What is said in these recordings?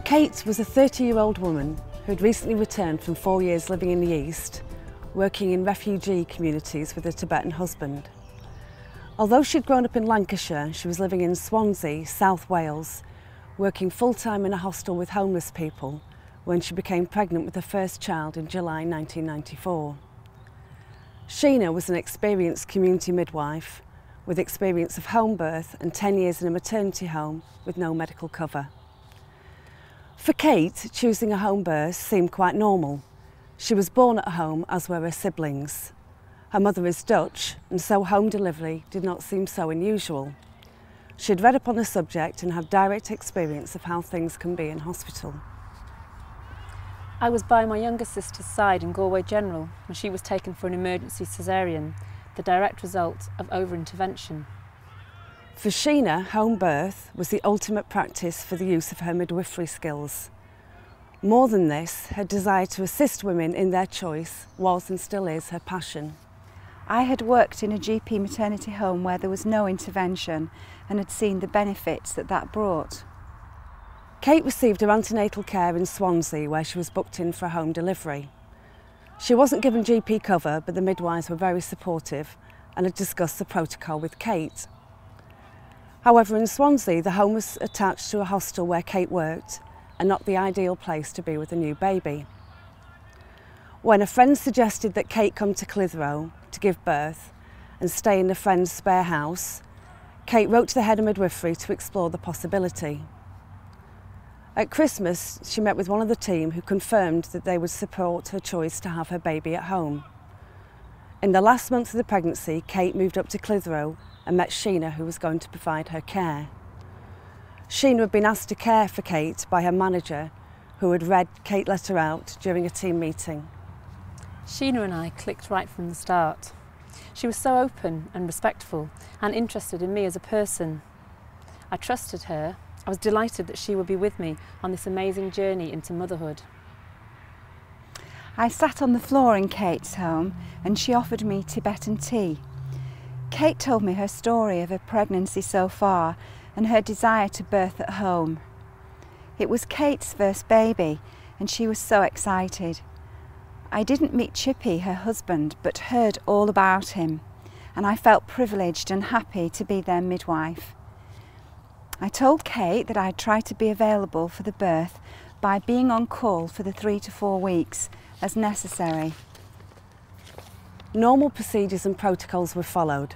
Kate was a 30-year-old woman who had recently returned from 4 years living in the East, working in refugee communities with her Tibetan husband. Although she'd grown up in Lancashire, she was living in Swansea, South Wales, working full-time in a hostel with homeless people when she became pregnant with her first child in July 1994. Sheena was an experienced community midwife with experience of home birth and 10 years in a maternity home with no medical cover. For Kate, choosing a home birth seemed quite normal. She was born at home, as were her siblings. Her mother is Dutch, and so home delivery did not seem so unusual. She had read up on the subject and had direct experience of how things can be in hospital. I was by my younger sister's side in Galway General when she was taken for an emergency caesarean, the direct result of over-intervention. For Sheena, home birth was the ultimate practice for the use of her midwifery skills. More than this, her desire to assist women in their choice was and still is her passion. I had worked in a GP maternity home where there was no intervention and had seen the benefits that brought. Kate received her antenatal care in Swansea, where she was booked in for a home delivery. She wasn't given GP cover, but the midwives were very supportive and had discussed the protocol with Kate. However, in Swansea, the home was attached to a hostel where Kate worked and not the ideal place to be with a new baby. When a friend suggested that Kate come to Clitheroe to give birth and stay in a friend's spare house, Kate wrote to the head of midwifery to explore the possibility. At Christmas, she met with one of the team who confirmed that they would support her choice to have her baby at home. In the last month of the pregnancy, Kate moved up to Clitheroe and met Sheena, who was going to provide her care. Sheena had been asked to care for Kate by her manager, who had read Kate's letter out during a team meeting. Sheena and I clicked right from the start. She was so open and respectful and interested in me as a person. I trusted her. I was delighted that she would be with me on this amazing journey into motherhood. I sat on the floor in Kate's home and she offered me Tibetan tea. Kate told me her story of her pregnancy so far and her desire to birth at home. It was Kate's first baby and she was so excited. I didn't meet Chippy, her husband, but heard all about him, and I felt privileged and happy to be their midwife. I told Kate that I'd try to be available for the birth by being on call for the 3 to 4 weeks as necessary. Normal procedures and protocols were followed.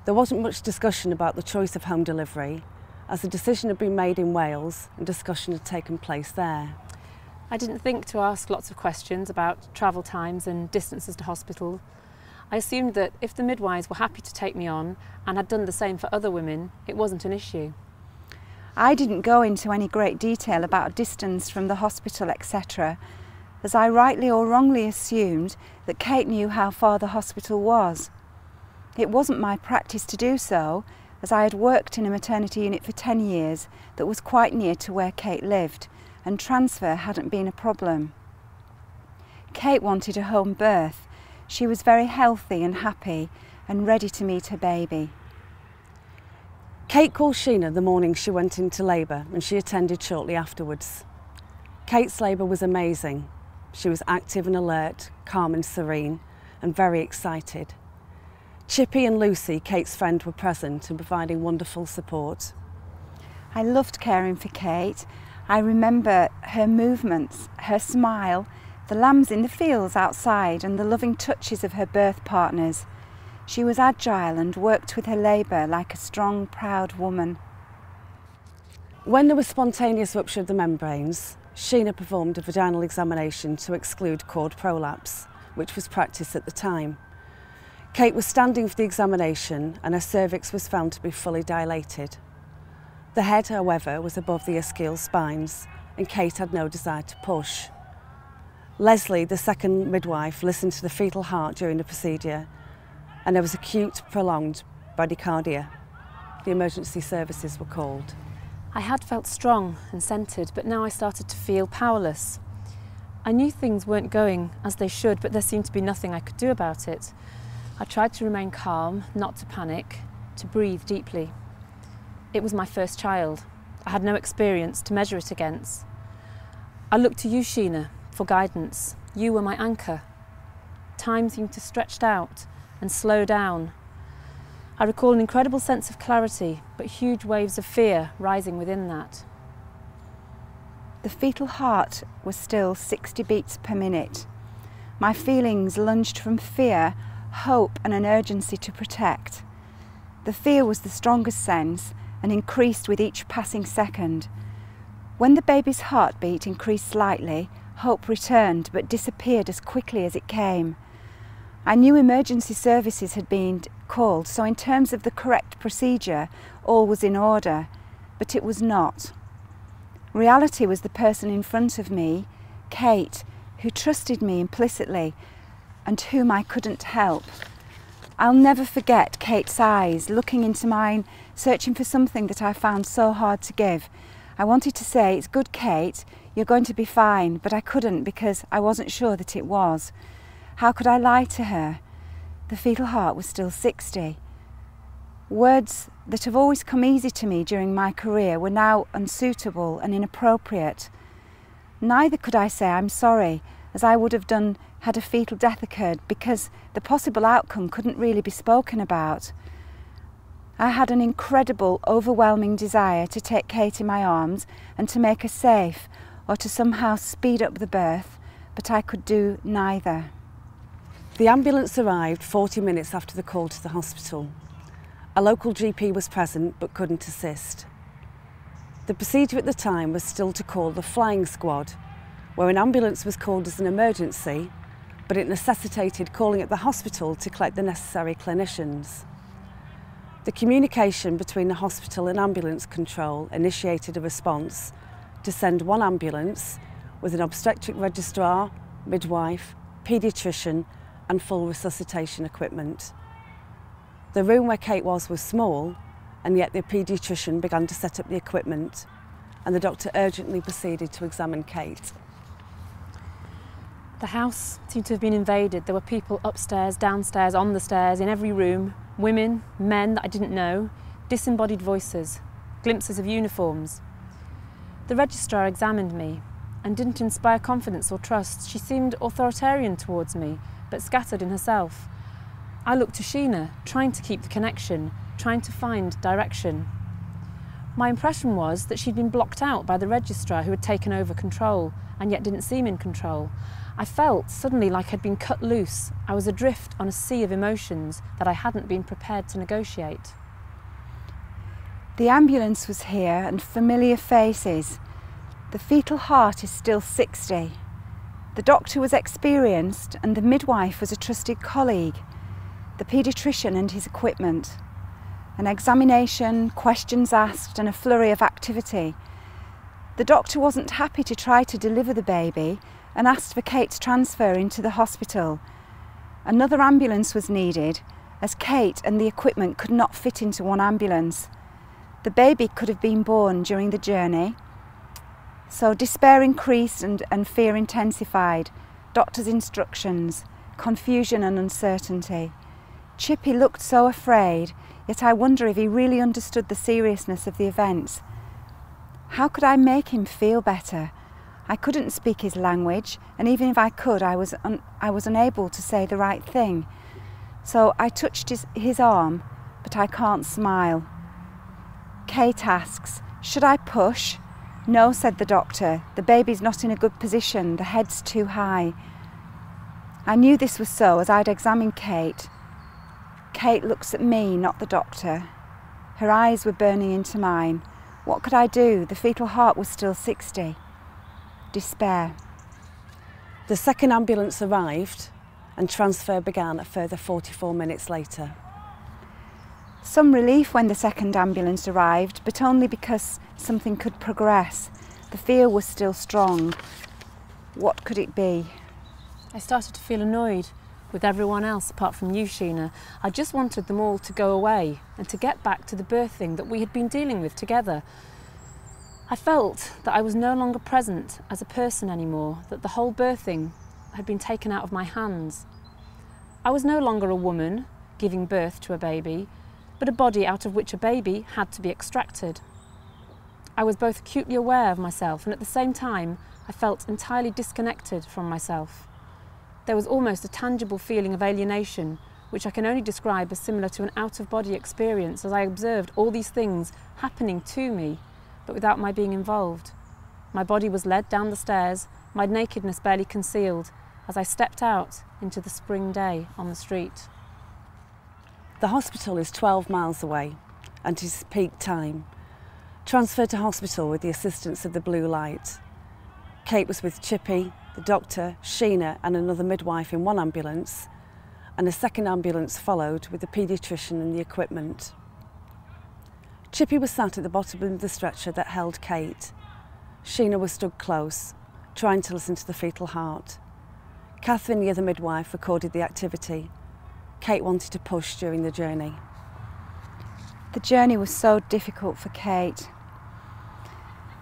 There wasn't much discussion about the choice of home delivery, as the decision had been made in Wales and discussion had taken place there. I didn't think to ask lots of questions about travel times and distances to hospital. I assumed that if the midwives were happy to take me on and had done the same for other women, it wasn't an issue. I didn't go into any great detail about distance from the hospital, etc., as I rightly or wrongly assumed that Kate knew how far the hospital was. It wasn't my practice to do so, as I had worked in a maternity unit for 10 years that was quite near to where Kate lived, and transfer hadn't been a problem. Kate wanted a home birth. She was very healthy and happy and ready to meet her baby. Kate called Sheena the morning she went into labour and she attended shortly afterwards. Kate's labour was amazing. She was active and alert, calm and serene, and very excited. Chippy and Lucy, Kate's friend, were present and providing wonderful support. I loved caring for Kate. I remember her movements, her smile, the lambs in the fields outside and the loving touches of her birth partners. She was agile and worked with her labour like a strong, proud woman. When there was spontaneous rupture of the membranes, Sheena performed a vaginal examination to exclude cord prolapse, which was practiced at the time. Kate was standing for the examination and her cervix was found to be fully dilated. The head, however, was above the ischial spines and Kate had no desire to push. Leslie, the second midwife, listened to the fetal heart during the procedure and there was acute, prolonged bradycardia. The emergency services were called. I had felt strong and centred, but now I started to feel powerless. I knew things weren't going as they should, but there seemed to be nothing I could do about it. I tried to remain calm, not to panic, to breathe deeply. It was my first child. I had no experience to measure it against. I looked to you, Sheena, for guidance. You were my anchor. Time seemed to stretch out and slow down. I recall an incredible sense of clarity, but huge waves of fear rising within that. The fetal heart was still 60 beats per minute. My feelings lunged from fear, hope and an urgency to protect. The fear was the strongest sense and increased with each passing second. When the baby's heartbeat increased slightly, hope returned but disappeared as quickly as it came. I knew emergency services had been called, so in terms of the correct procedure, all was in order, but it was not. Reality was the person in front of me, Kate, who trusted me implicitly and whom I couldn't help. I'll never forget Kate's eyes looking into mine, searching for something that I found so hard to give. I wanted to say, "It's good, Kate, you're going to be fine," but I couldn't because I wasn't sure that it was. How could I lie to her? The fetal heart was still 60. Words that have always come easy to me during my career were now unsuitable and inappropriate. Neither could I say I'm sorry, as I would have done had a fetal death occurred, because the possible outcome couldn't really be spoken about. I had an incredible, overwhelming desire to take Kate in my arms and to make her safe, or to somehow speed up the birth, but I could do neither. The ambulance arrived 40 minutes after the call to the hospital. A local GP was present but couldn't assist. The procedure at the time was still to call the flying squad, where an ambulance was called as an emergency, but it necessitated calling at the hospital to collect the necessary clinicians. The communication between the hospital and ambulance control initiated a response to send one ambulance with an obstetric registrar, midwife, paediatrician and full resuscitation equipment. The room where Kate was small, and yet the paediatrician began to set up the equipment and the doctor urgently proceeded to examine Kate. The house seemed to have been invaded. There were people upstairs, downstairs, on the stairs, in every room, women, men that I didn't know, disembodied voices, glimpses of uniforms. The registrar examined me and didn't inspire confidence or trust. She seemed authoritarian towards me, but scattered in herself. I looked to Sheena, trying to keep the connection, trying to find direction. My impression was that she'd been blocked out by the registrar who had taken over control, and yet didn't seem in control. I felt suddenly like I'd been cut loose. I was adrift on a sea of emotions that I hadn't been prepared to negotiate. The ambulance was here and familiar faces. The fetal heart is still 60. The doctor was experienced and the midwife was a trusted colleague. The paediatrician and his equipment. An examination, questions asked and a flurry of activity. The doctor wasn't happy to try to deliver the baby and asked for Kate's transfer into the hospital. Another ambulance was needed as Kate and the equipment could not fit into one ambulance. The baby could have been born during the journey. So despair increased and fear intensified. Doctor's instructions, confusion and uncertainty. Chippy looked so afraid, yet I wonder if he really understood the seriousness of the events. How could I make him feel better? I couldn't speak his language, and even if I could, I was unable to say the right thing. So I touched his arm, but I can't smile. Kate asks, "Should I push?" "No," said the doctor. "The baby's not in a good position. The head's too high." I knew this was so as I'd examined Kate. Kate looks at me, not the doctor. Her eyes were burning into mine. What could I do? The fetal heart was still 60. Despair. The second ambulance arrived and transfer began a further 44 minutes later. Some relief when the second ambulance arrived, but only because something could progress. The fear was still strong. What could it be? I started to feel annoyed with everyone else apart from you, Sheena. I just wanted them all to go away and to get back to the birthing that we had been dealing with together. I felt that I was no longer present as a person anymore, that the whole birthing had been taken out of my hands. I was no longer a woman giving birth to a baby, but a body out of which a baby had to be extracted. I was both acutely aware of myself and at the same time I felt entirely disconnected from myself. There was almost a tangible feeling of alienation, which I can only describe as similar to an out-of-body experience as I observed all these things happening to me, but without my being involved. My body was led down the stairs, my nakedness barely concealed, as I stepped out into the spring day on the street. The hospital is 12 miles away and it is peak time. Transferred to hospital with the assistance of the blue light. Kate was with Chippy, the doctor, Sheena and another midwife in one ambulance, and a second ambulance followed with the paediatrician and the equipment. Chippy was sat at the bottom of the stretcher that held Kate. Sheena was stood close, trying to listen to the fetal heart. Catherine, the other midwife, recorded the activity. Kate wanted to push during the journey. The journey was so difficult for Kate.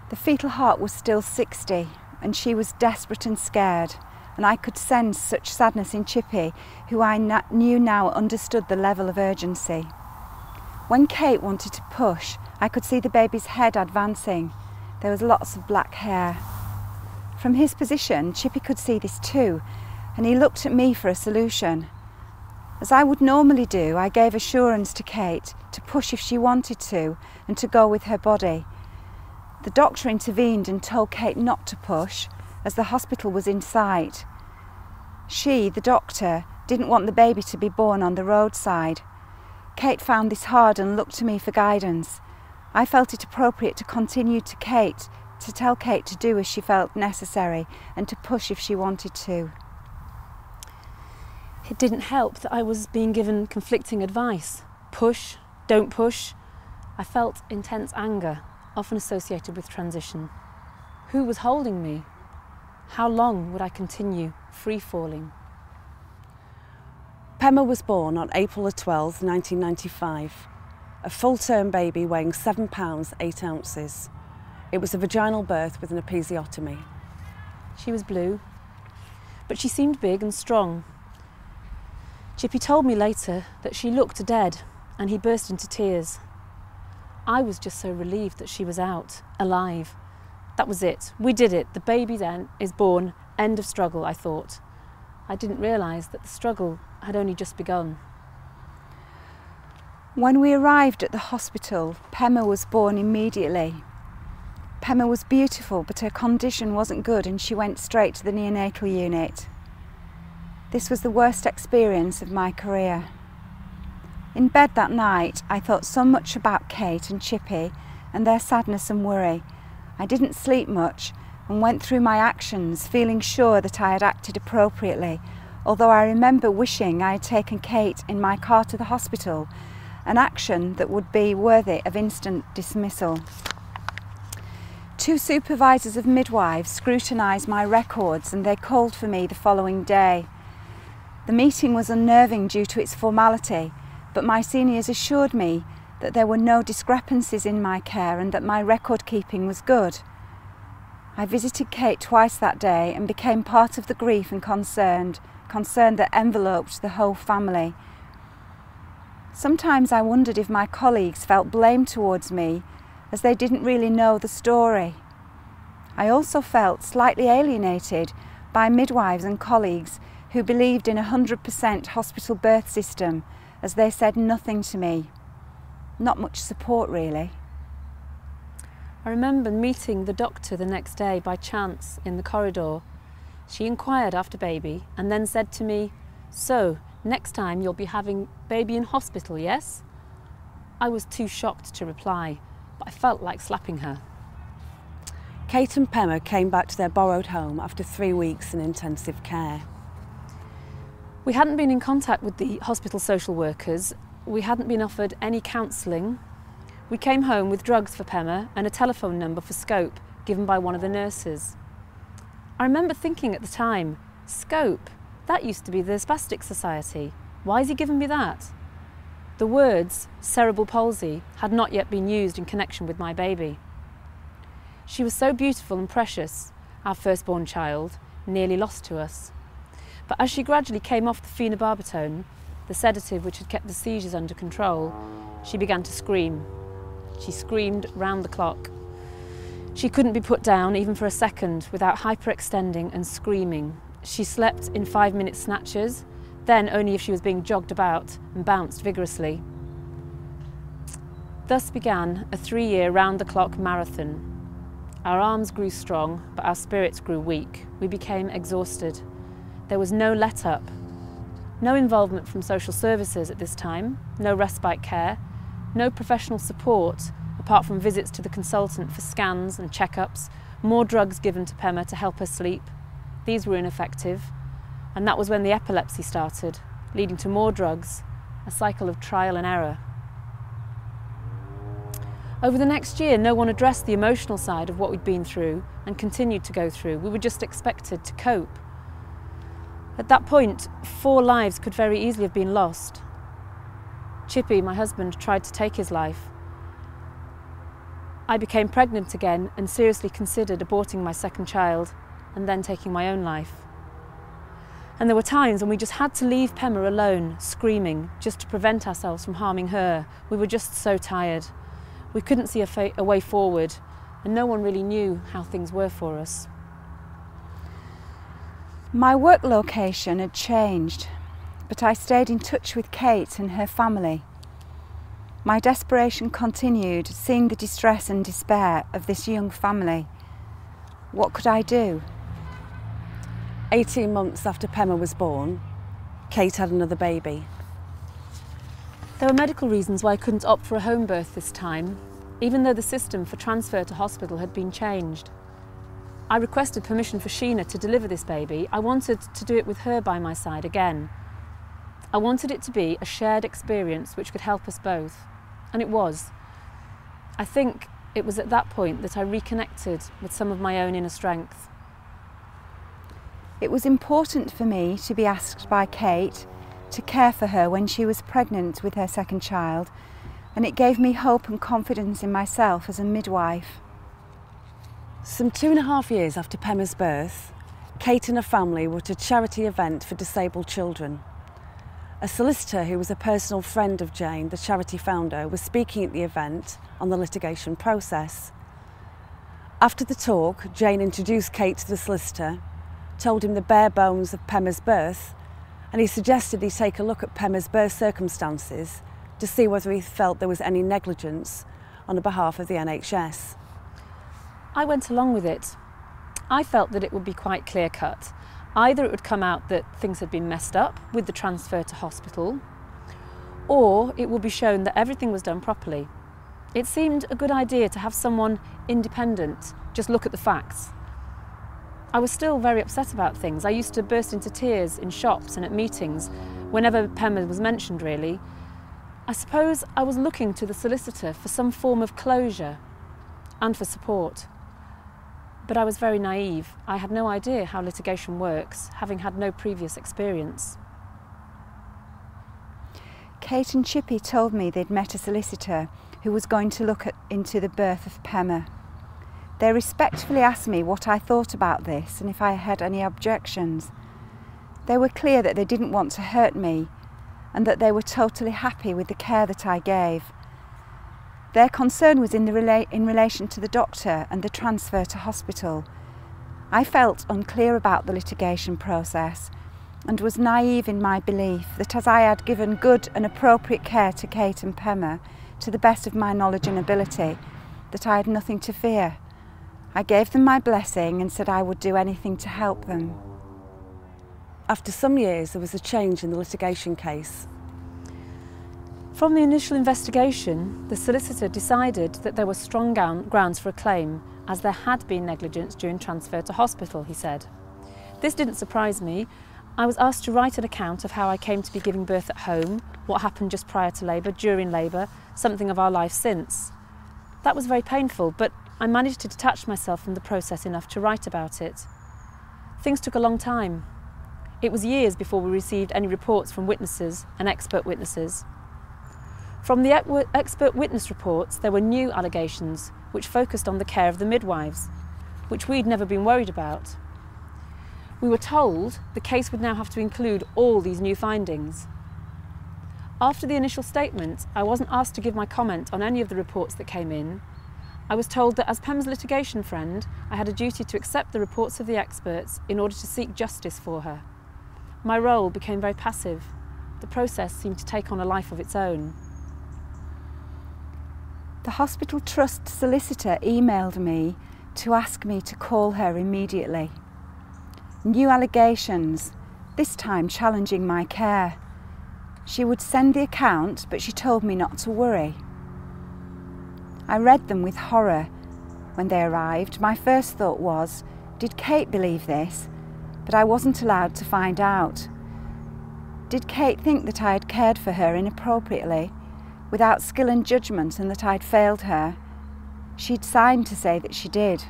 The fetal heart was still 60 and she was desperate and scared, and I could sense such sadness in Chippy, who I knew now understood the level of urgency. When Kate wanted to push, I could see the baby's head advancing. There was lots of black hair. From his position, Chippy could see this too, and he looked at me for a solution. As I would normally do, I gave assurance to Kate to push if she wanted to and to go with her body. The doctor intervened and told Kate not to push, as the hospital was in sight. She, the doctor, didn't want the baby to be born on the roadside. Kate found this hard and looked to me for guidance. I felt it appropriate to continue to tell Kate to do as she felt necessary and to push if she wanted to. It didn't help that I was being given conflicting advice. Push, don't push. I felt intense anger, often associated with transition. Who was holding me? How long would I continue free-falling? Pemma was born on April 12, 1995, a full-term baby weighing 7 pounds 8 ounces. It was a vaginal birth with an episiotomy. She was blue, but she seemed big and strong. Chippy told me later that she looked dead, and he burst into tears. I was just so relieved that she was out, alive. That was it. We did it. The baby then is born. End of struggle, I thought. I didn't realise that the struggle had only just begun. When we arrived at the hospital, Pemma was born immediately. Pemma was beautiful, but her condition wasn't good and she went straight to the neonatal unit. This was the worst experience of my career. In bed that night, I thought so much about Kate and Chippy and their sadness and worry. I didn't sleep much and went through my actions feeling sure that I had acted appropriately, although I remember wishing I had taken Kate in my car to the hospital, an action that would be worthy of instant dismissal. 2 supervisors of midwives scrutinised my records and they called for me the following day. The meeting was unnerving due to its formality, but my seniors assured me that there were no discrepancies in my care and that my record keeping was good. I visited Kate twice that day and became part of the grief and concern that enveloped the whole family. Sometimes I wondered if my colleagues felt blame towards me, as they didn't really know the story. I also felt slightly alienated by midwives and colleagues who believed in a 100% hospital birth system, as they said nothing to me. Not much support, really. I remember meeting the doctor the next day by chance in the corridor. She inquired after baby and then said to me, "So, next time you'll be having baby in hospital, yes?" I was too shocked to reply, but I felt like slapping her. Kate and Pemma came back to their borrowed home after 3 weeks in intensive care. We hadn't been in contact with the hospital social workers. We hadn't been offered any counselling. We came home with drugs for Pemma and a telephone number for Scope given by one of the nurses. I remember thinking at the time, Scope, that used to be the Spastic Society. Why has he given me that? The words cerebral palsy had not yet been used in connection with my baby. She was so beautiful and precious, our firstborn child, nearly lost to us. But as she gradually came off the phenobarbital, the sedative which had kept the seizures under control, she began to scream. She screamed round the clock. She couldn't be put down even for a second without hyperextending and screaming. She slept in 5-minute snatches, then only if she was being jogged about, and bounced vigorously. Thus began a 3-year round-the-clock marathon. Our arms grew strong, but our spirits grew weak. We became exhausted. There was no let-up. No involvement from social services at this time, no respite care, no professional support, apart from visits to the consultant for scans and checkups, more drugs given to Pema to help her sleep. These were ineffective, and that was when the epilepsy started, leading to more drugs, a cycle of trial and error. Over the next year, no one addressed the emotional side of what we'd been through and continued to go through. We were just expected to cope. At that point, 4 lives could very easily have been lost. Chippy, my husband, tried to take his life. I became pregnant again and seriously considered aborting my second child and then taking my own life. And there were times when we just had to leave Pema alone, screaming, just to prevent ourselves from harming her. We were just so tired. We couldn't see a way forward, and no one really knew how things were for us. My work location had changed, but I stayed in touch with Kate and her family. My desperation continued, seeing the distress and despair of this young family. What could I do? 18 months after Pema was born, Kate had another baby. There were medical reasons why I couldn't opt for a home birth this time, even though the system for transfer to hospital had been changed. I requested permission for Sheena to deliver this baby. I wanted to do it with her by my side again. I wanted it to be a shared experience which could help us both, and it was. I think it was at that point that I reconnected with some of my own inner strength. It was important for me to be asked by Kate to care for her when she was pregnant with her second child, and it gave me hope and confidence in myself as a midwife. Some 2.5 years after Pema's birth, Kate and her family were at a charity event for disabled children. A solicitor who was a personal friend of Jane, the charity founder, was speaking at the event on the litigation process. After the talk, Jane introduced Kate to the solicitor, told him the bare bones of Pema's birth, and he suggested he take a look at Pema's birth circumstances to see whether he felt there was any negligence on the behalf of the NHS. I went along with it. I felt that it would be quite clear-cut. Either it would come out that things had been messed up with the transfer to hospital, or it would be shown that everything was done properly. It seemed a good idea to have someone independent just look at the facts. I was still very upset about things. I used to burst into tears in shops and at meetings whenever Pema was mentioned, really. I suppose I was looking to the solicitor for some form of closure and for support. But I was very naive. I had no idea how litigation works, having had no previous experience. Kate and Chippy told me they'd met a solicitor who was going to look into the birth of Pema. They respectfully asked me what I thought about this and if I had any objections. They were clear that they didn't want to hurt me and that they were totally happy with the care that I gave. Their concern was in relation to the doctor and the transfer to hospital. I felt unclear about the litigation process and was naive in my belief that as I had given good and appropriate care to Kate and Pema, to the best of my knowledge and ability, that I had nothing to fear. I gave them my blessing and said I would do anything to help them. After some years, there was a change in the litigation case. From the initial investigation, the solicitor decided that there were strong grounds for a claim, as there had been negligence during transfer to hospital, he said. This didn't surprise me. I was asked to write an account of how I came to be giving birth at home, what happened just prior to labour, during labour, something of our life since. That was very painful, but I managed to detach myself from the process enough to write about it. Things took a long time. It was years before we received any reports from witnesses and expert witnesses. From the expert witness reports, there were new allegations which focused on the care of the midwives, which we'd never been worried about. We were told the case would now have to include all these new findings. After the initial statement, I wasn't asked to give my comment on any of the reports that came in. I was told that as Pemma's litigation friend, I had a duty to accept the reports of the experts in order to seek justice for her. My role became very passive. The process seemed to take on a life of its own. The hospital trust solicitor emailed me to ask me to call her immediately. New allegations, this time challenging my care. She would send the account, but she told me not to worry. I read them with horror when they arrived. My first thought was, did Kate believe this? But I wasn't allowed to find out. Did Kate think that I had cared for her inappropriately, without skill and judgment, and that I'd failed her? She'd signed to say that she did.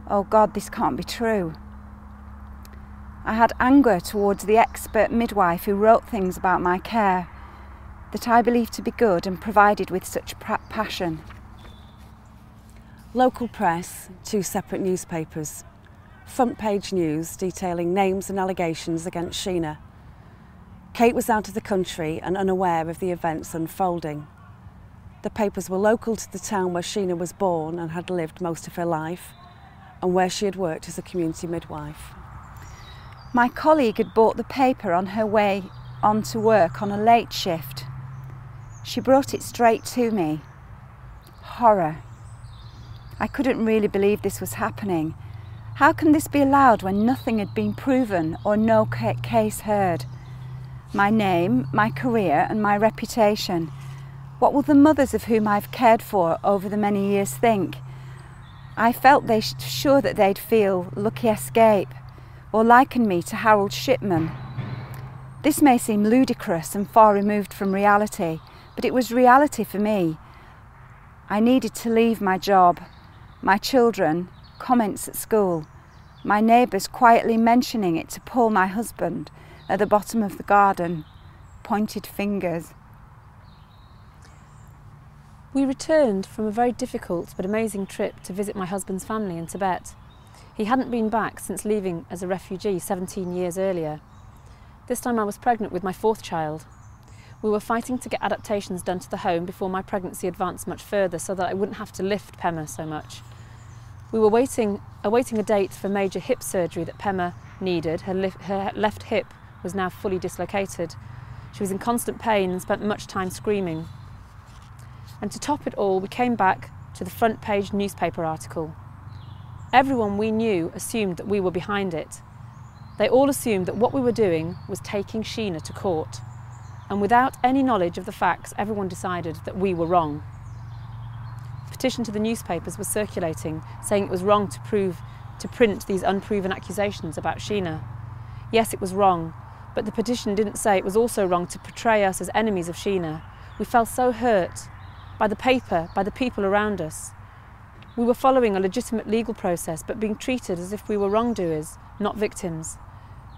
Oh God, this can't be true. I had anger towards the expert midwife who wrote things about my care that I believed to be good and provided with such passion. Local press, 2 separate newspapers. Front page news detailing names and allegations against Sheena. Kate was out of the country and unaware of the events unfolding. The papers were local to the town where Sheena was born and had lived most of her life, and where she had worked as a community midwife. My colleague had bought the paper on her way on to work on a late shift. She brought it straight to me. Horror. I couldn't really believe this was happening. How can this be allowed when nothing had been proven or no case heard? My name, my career and my reputation. What will the mothers of whom I've cared for over the many years think? I felt sure that they'd feel lucky escape, or liken me to Harold Shipman. This may seem ludicrous and far removed from reality, but it was reality for me. I needed to leave my job, my children, comments at school, my neighbours quietly mentioning it to Paul, my husband, at the bottom of the garden, pointed fingers. We returned from a very difficult but amazing trip to visit my husband's family in Tibet. He hadn't been back since leaving as a refugee 17 years earlier. This time I was pregnant with my 4th child. We were fighting to get adaptations done to the home before my pregnancy advanced much further so that I wouldn't have to lift Pemma so much. We were awaiting a date for major hip surgery that Pemma needed. Her left hip was now fully dislocated. She was in constant pain and spent much time screaming. And to top it all, we came back to the front page newspaper article. Everyone we knew assumed that we were behind it. They all assumed that what we were doing was taking Sheena to court. And without any knowledge of the facts, everyone decided that we were wrong. A petition to the newspapers was circulating, saying it was wrong to print these unproven accusations about Sheena. Yes, it was wrong, but the petition didn't say it was also wrong to portray us as enemies of Sheena. We felt so hurt by the paper, by the people around us. We were following a legitimate legal process, but being treated as if we were wrongdoers, not victims.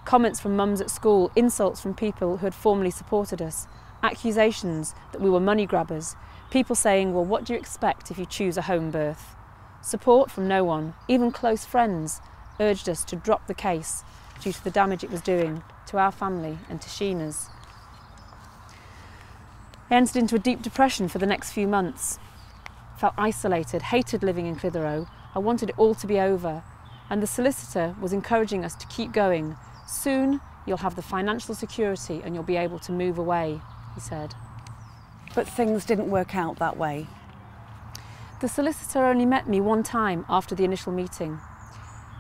Comments from mums at school, insults from people who had formerly supported us, accusations that we were money grabbers, people saying, well, what do you expect if you choose a home birth? Support from no one, even close friends, urged us to drop the case due to the damage it was doing to our family and to Sheena's. I entered into a deep depression for the next few months. Felt isolated, hated living in Clitheroe. I wanted it all to be over. And the solicitor was encouraging us to keep going. Soon you'll have the financial security and you'll be able to move away, he said. But things didn't work out that way. The solicitor only met me one time after the initial meeting.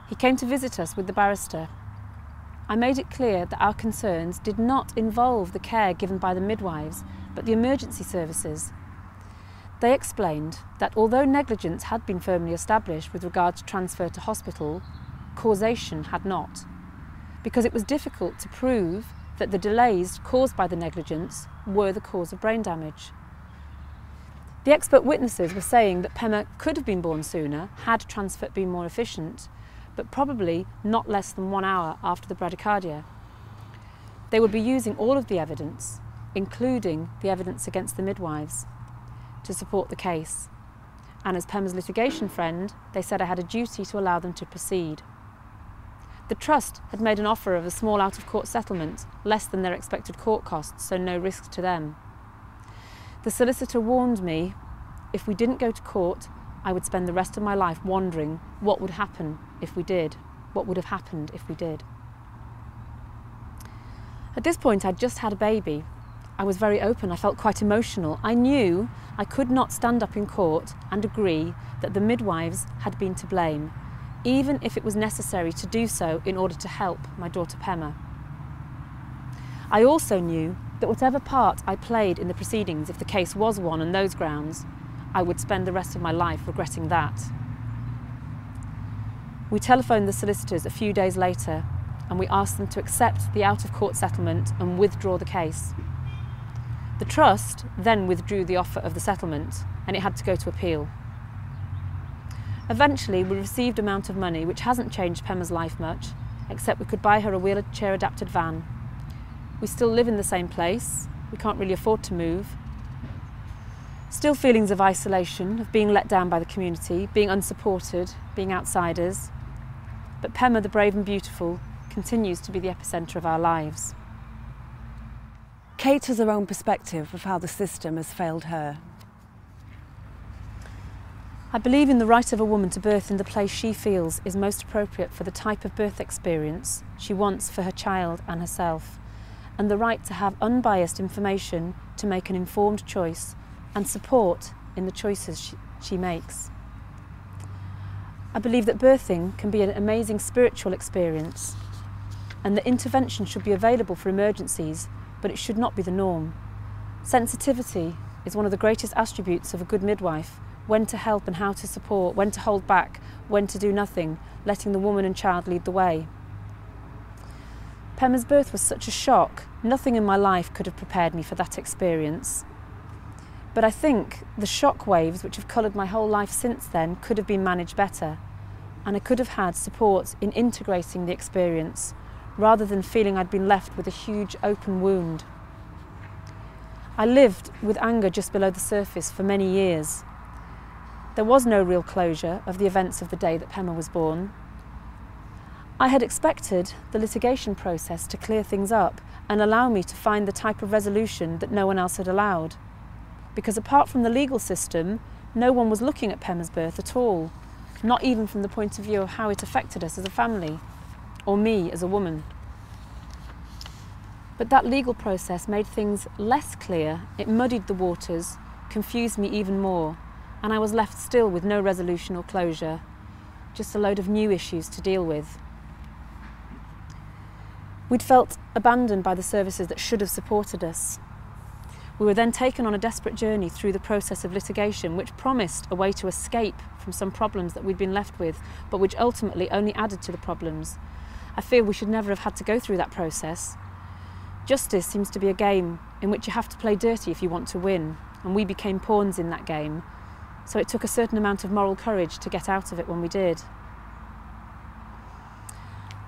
He came to visit us with the barrister. I made it clear that our concerns did not involve the care given by the midwives, but the emergency services. They explained that although negligence had been firmly established with regard to transfer to hospital, causation had not, because it was difficult to prove that the delays caused by the negligence were the cause of brain damage. The expert witnesses were saying that Pemma could have been born sooner had transfer been more efficient, but probably not less than 1 hour after the bradycardia. They would be using all of the evidence, including the evidence against the midwives, to support the case. And as Pemma's litigation friend, they said I had a duty to allow them to proceed. The trust had made an offer of a small out-of-court settlement, less than their expected court costs, so no risk to them. The solicitor warned me if we didn't go to court, I would spend the rest of my life wondering what would happen if we did, what would have happened if we did. At this point, I'd just had a baby. I was very open, I felt quite emotional. I knew I could not stand up in court and agree that the midwives had been to blame, even if it was necessary to do so in order to help my daughter Pema. I also knew that whatever part I played in the proceedings, if the case was won on those grounds, I would spend the rest of my life regretting that. We telephoned the solicitors a few days later and we asked them to accept the out-of-court settlement and withdraw the case. The trust then withdrew the offer of the settlement and it had to go to appeal. Eventually we received an amount of money which hasn't changed Pema's life much, except we could buy her a wheelchair adapted van. We still live in the same place, we can't really afford to move. Still feelings of isolation, of being let down by the community, being unsupported, being outsiders. But Pema, the brave and beautiful, continues to be the epicentre of our lives. Kate has her own perspective of how the system has failed her. I believe in the right of a woman to birth in the place she feels is most appropriate for the type of birth experience she wants for her child and herself, and the right to have unbiased information to make an informed choice and support in the choices she makes. I believe that birthing can be an amazing spiritual experience and that intervention should be available for emergencies, but it should not be the norm. Sensitivity is one of the greatest attributes of a good midwife: when to help and how to support, when to hold back, when to do nothing, letting the woman and child lead the way. Pema's birth was such a shock, nothing in my life could have prepared me for that experience. But I think the shock waves which have coloured my whole life since then could have been managed better, and I could have had support in integrating the experience, rather than feeling I'd been left with a huge open wound. I lived with anger just below the surface for many years. There was no real closure of the events of the day that Pema was born. I had expected the litigation process to clear things up and allow me to find the type of resolution that no one else had allowed. Because apart from the legal system, no one was looking at Pema's birth at all, not even from the point of view of how it affected us as a family, or me as a woman. But that legal process made things less clear, it muddied the waters, confused me even more, and I was left still with no resolution or closure, just a load of new issues to deal with. We'd felt abandoned by the services that should have supported us. We were then taken on a desperate journey through the process of litigation, which promised a way to escape from some problems that we'd been left with, but which ultimately only added to the problems. I feel we should never have had to go through that process. Justice seems to be a game in which you have to play dirty if you want to win, and we became pawns in that game, so it took a certain amount of moral courage to get out of it when we did.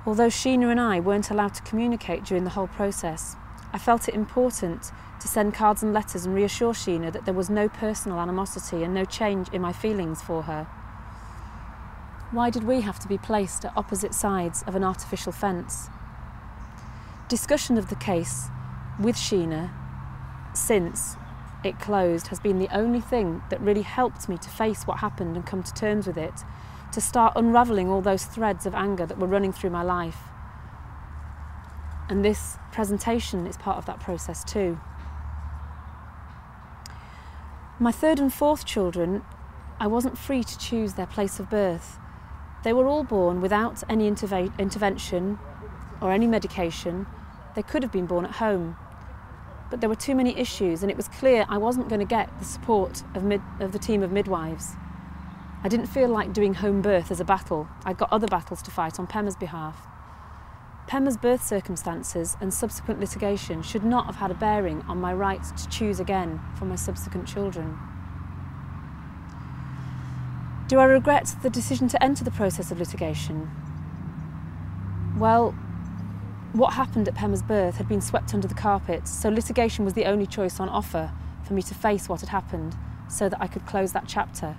Although Sheena and I weren't allowed to communicate during the whole process, I felt it important to send cards and letters and reassure Sheena that there was no personal animosity and no change in my feelings for her. Why did we have to be placed at opposite sides of an artificial fence? Discussion of the case with Sheena since it closed has been the only thing that really helped me to face what happened and come to terms with it, to start unravelling all those threads of anger that were running through my life. And this presentation is part of that process too. My third and fourth children, I wasn't free to choose their place of birth. They were all born without any intervention or any medication. They could have been born at home. But there were too many issues, and it was clear I wasn't going to get the support of the team of midwives. I didn't feel like doing home birth as a battle. I'd got other battles to fight on Pema's behalf. Pema's birth circumstances and subsequent litigation should not have had a bearing on my right to choose again for my subsequent children. Do I regret the decision to enter the process of litigation? Well, what happened at Pema's birth had been swept under the carpet, so litigation was the only choice on offer for me to face what had happened so that I could close that chapter.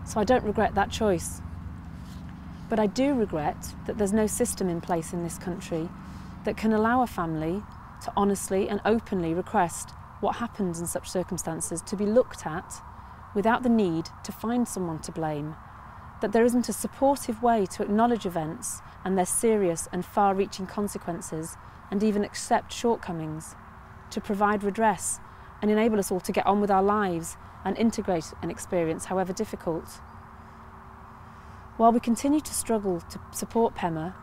So I don't regret that choice. But I do regret that there's no system in place in this country that can allow a family to honestly and openly request what happens in such circumstances to be looked at without the need to find someone to blame, that there isn't a supportive way to acknowledge events and their serious and far-reaching consequences and even accept shortcomings, to provide redress and enable us all to get on with our lives and integrate an experience however difficult. While we continue to struggle to support PEMA,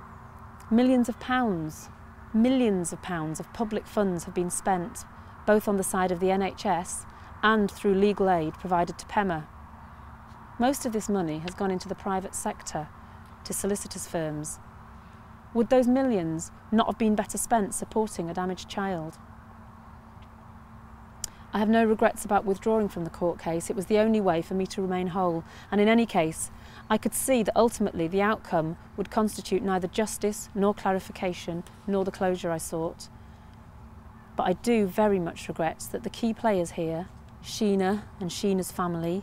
millions of pounds of public funds have been spent both on the side of the NHS and through legal aid provided to PEMA. Most of this money has gone into the private sector, to solicitors' firms. Would those millions not have been better spent supporting a damaged child? I have no regrets about withdrawing from the court case. It was the only way for me to remain whole, and in any case, I could see that ultimately the outcome would constitute neither justice nor clarification nor the closure I sought. But I do very much regret that the key players here, Sheena and Sheena's family,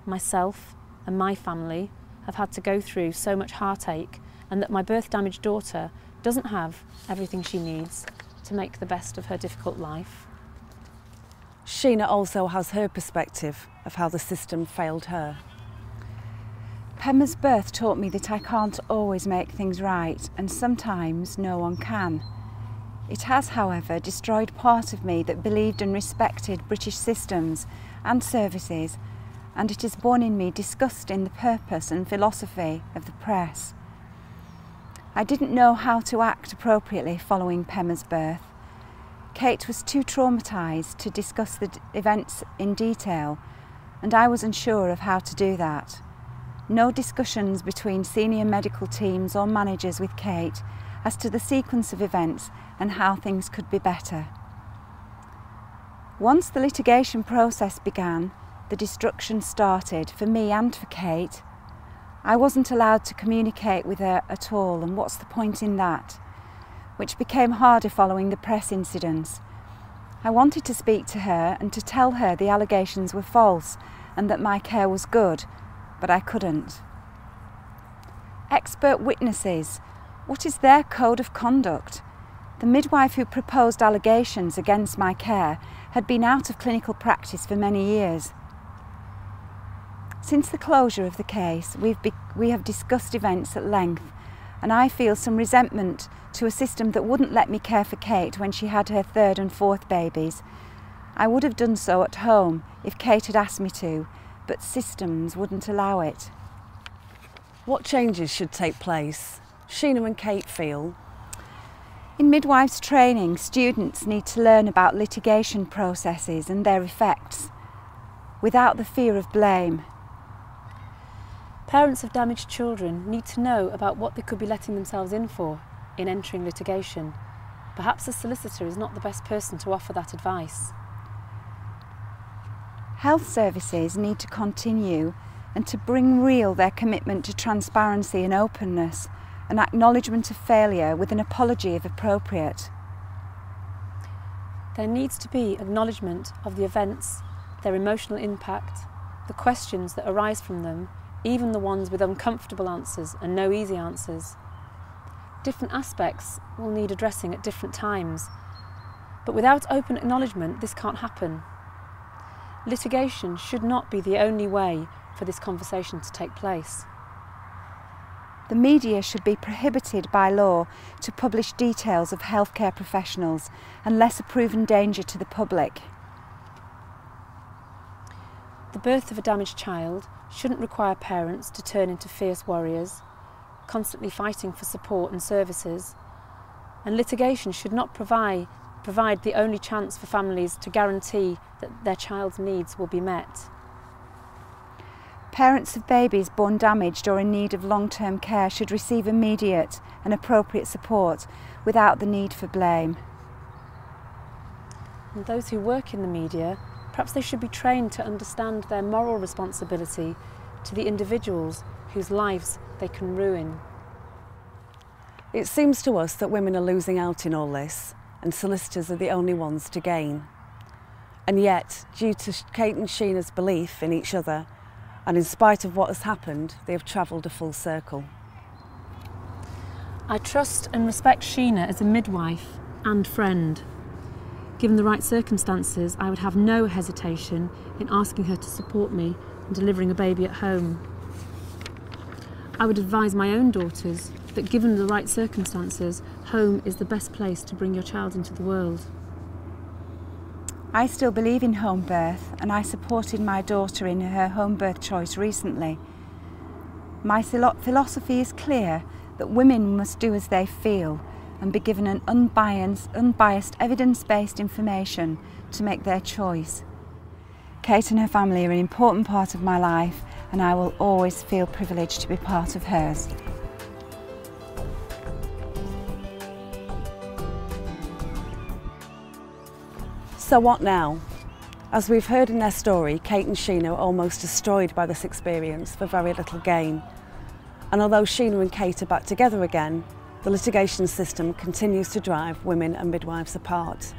myself and my family, have had to go through so much heartache, and that my birth-damaged daughter doesn't have everything she needs to make the best of her difficult life. Sheena also has her perspective of how the system failed her. PEMA's birth taught me that I can't always make things right, and sometimes no one can. It has, however, destroyed part of me that believed and respected British systems and services, and it has born in me disgust in the purpose and philosophy of the press. I didn't know how to act appropriately following PEMA's birth. Kate was too traumatised to discuss the events in detail, and I was unsure of how to do that. No discussions between senior medical teams or managers with Kate as to the sequence of events and how things could be better. Once the litigation process began, the destruction started for me and for Kate. I wasn't allowed to communicate with her at all, and what's the point in that? Which became harder following the press incidents. I wanted to speak to her and to tell her the allegations were false and that my care was good, but I couldn't. Expert witnesses, what is their code of conduct? The midwife who proposed allegations against my care had been out of clinical practice for many years. Since the closure of the case, we have discussed events at length, and I feel some resentment to a system that wouldn't let me care for Kate when she had her third and fourth babies. I would have done so at home if Kate had asked me to, but systems wouldn't allow it. What changes should take place? Sheena and Kate feel. In midwives training, students need to learn about litigation processes and their effects, without the fear of blame. Parents of damaged children need to know about what they could be letting themselves in for in entering litigation. Perhaps a solicitor is not the best person to offer that advice. Health services need to continue and to bring real their commitment to transparency and openness, an acknowledgement of failure with an apology if appropriate. There needs to be acknowledgement of the events, their emotional impact, the questions that arise from them, even the ones with uncomfortable answers and no easy answers. Different aspects will need addressing at different times, but without open acknowledgement, this can't happen. Litigation should not be the only way for this conversation to take place. The media should be prohibited by law to publish details of healthcare professionals unless a proven danger to the public. The birth of a damaged child shouldn't require parents to turn into fierce warriors, constantly fighting for support and services, and litigation should not provide the only chance for families to guarantee that their child's needs will be met. Parents of babies born damaged or in need of long-term care should receive immediate and appropriate support without the need for blame. And those who work in the media, perhaps they should be trained to understand their moral responsibility to the individuals whose lives they can ruin. It seems to us that women are losing out in all this, and solicitors are the only ones to gain. And yet, due to Kate and Sheena's belief in each other, and in spite of what has happened, they have travelled a full circle. I trust and respect Sheena as a midwife and friend. Given the right circumstances, I would have no hesitation in asking her to support me in delivering a baby at home. I would advise my own daughters that given the right circumstances, home is the best place to bring your child into the world. I still believe in home birth, and I supported my daughter in her home birth choice recently. My philosophy is clear that women must do as they feel and be given an unbiased evidence-based information to make their choice. Kate and her family are an important part of my life, and I will always feel privileged to be part of hers. So what now? As we've heard in their story, Kate and Sheena are almost destroyed by this experience for very little gain. And although Sheena and Kate are back together again, the litigation system continues to drive women and midwives apart.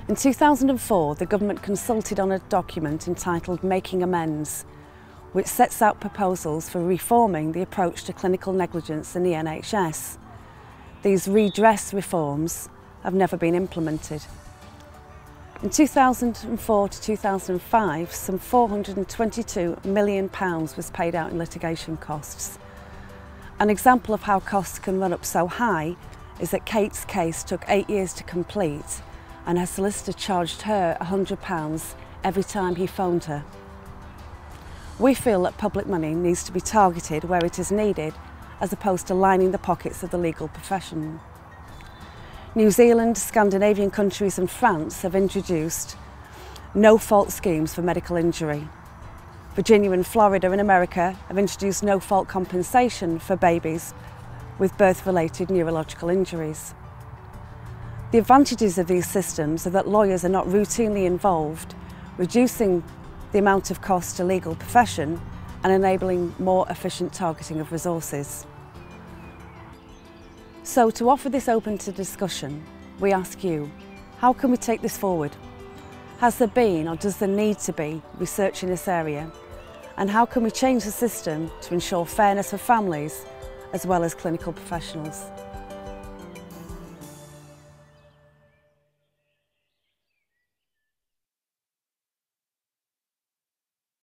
In 2004, the government consulted on a document entitled Making Amends, which sets out proposals for reforming the approach to clinical negligence in the NHS. These redress reforms have never been implemented. In 2004 to 2005, some £422 million was paid out in litigation costs. An example of how costs can run up so high is that Kate's case took 8 years to complete, and her solicitor charged her £100 every time he phoned her. We feel that public money needs to be targeted where it is needed, as opposed to lining the pockets of the legal profession. New Zealand, Scandinavian countries and France have introduced no-fault schemes for medical injury. Virginia and Florida in America have introduced no-fault compensation for babies with birth-related neurological injuries. The advantages of these systems are that lawyers are not routinely involved, reducing the amount of cost to legal profession and enabling more efficient targeting of resources. So to offer this open to discussion, we ask you, how can we take this forward? Has there been, or does there need to be, research in this area? And how can we change the system to ensure fairness for families as well as clinical professionals?